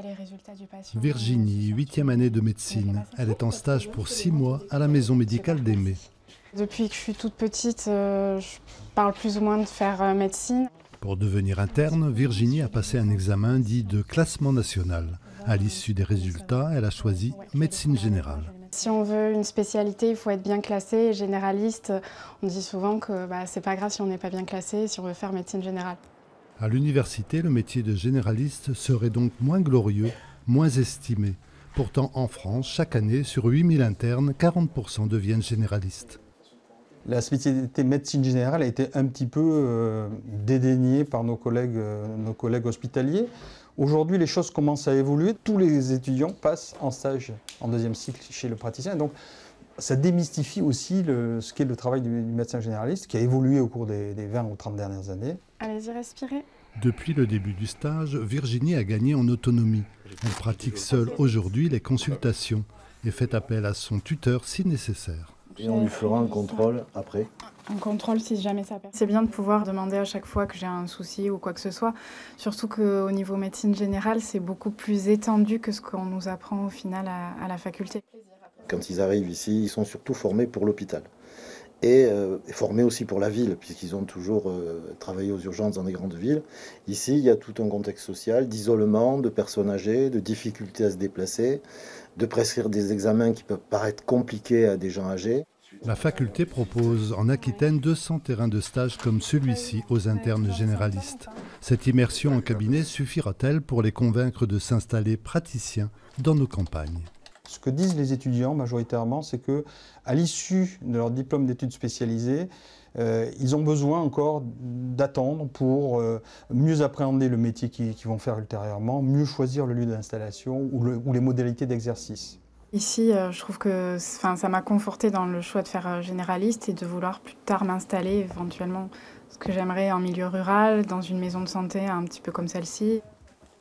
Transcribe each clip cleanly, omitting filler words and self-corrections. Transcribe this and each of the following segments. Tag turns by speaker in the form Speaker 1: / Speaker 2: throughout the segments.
Speaker 1: les résultats du patient.
Speaker 2: Virginie, 8e année de médecine. Elle est en stage pour 6 mois à la maison médicale d'Aimé.
Speaker 1: Depuis que je suis toute petite, je parle plus ou moins de faire médecine.
Speaker 2: Pour devenir interne, Virginie a passé un examen dit de classement national. À l'issue des résultats, elle a choisi médecine générale.
Speaker 1: Si on veut une spécialité, il faut être bien classé. Et généraliste, on dit souvent que c'est pas grave si on n'est pas bien classé, si on veut faire médecine générale.
Speaker 2: À l'université, le métier de généraliste serait donc moins glorieux, moins estimé. Pourtant, en France, chaque année, sur 8000 internes, 40% deviennent généralistes.
Speaker 3: La spécialité médecine générale a été un petit peu dédaignée par nos collègues hospitaliers. Aujourd'hui, les choses commencent à évoluer. Tous les étudiants passent en stage en 2e cycle chez le praticien. Donc, ça démystifie aussi ce qu'est le travail du médecin généraliste, qui a évolué au cours des 20 ou 30 dernières années.
Speaker 1: Allez-y, respirez.
Speaker 2: Depuis le début du stage, Virginie a gagné en autonomie. Elle pratique seule aujourd'hui les consultations et fait appel à son tuteur si nécessaire.
Speaker 4: Et on lui fera un contrôle après.
Speaker 1: Un contrôle si jamais ça perd. C'est bien de pouvoir demander à chaque fois que j'ai un souci ou quoi que ce soit. Surtout qu'au niveau médecine générale, c'est beaucoup plus étendu que ce qu'on nous apprend au final à la faculté.
Speaker 4: Quand ils arrivent ici, ils sont surtout formés pour l'hôpital. Et formés aussi pour la ville, puisqu'ils ont toujours travaillé aux urgences dans des grandes villes. Ici, il y a tout un contexte social d'isolement, de personnes âgées, de difficultés à se déplacer, de prescrire des examens qui peuvent paraître compliqués à des gens âgés.
Speaker 2: La faculté propose en Aquitaine 200 terrains de stage comme celui-ci aux internes généralistes. Cette immersion en cabinet suffira-t-elle pour les convaincre de s'installer praticiens dans nos campagnes ?
Speaker 3: Ce que disent les étudiants majoritairement, c'est qu'à l'issue de leur diplôme d'études spécialisées, ils ont besoin encore d'attendre pour mieux appréhender le métier qu'ils vont faire ultérieurement, mieux choisir le lieu d'installation ou les modalités d'exercice.
Speaker 1: Ici, je trouve que ça m'a confortée dans le choix de faire généraliste et de vouloir plus tard m'installer éventuellement, ce que j'aimerais en milieu rural, dans une maison de santé un petit peu comme celle-ci.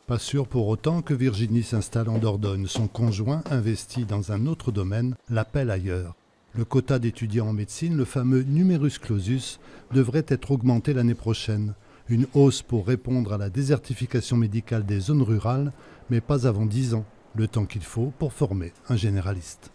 Speaker 2: Pas sûr pour autant que Virginie s'installe en Dordogne. Son conjoint, investi dans un autre domaine, l'appelle ailleurs. Le quota d'étudiants en médecine, le fameux numerus clausus, devrait être augmenté l'année prochaine. Une hausse pour répondre à la désertification médicale des zones rurales, mais pas avant 10 ans, le temps qu'il faut pour former un généraliste.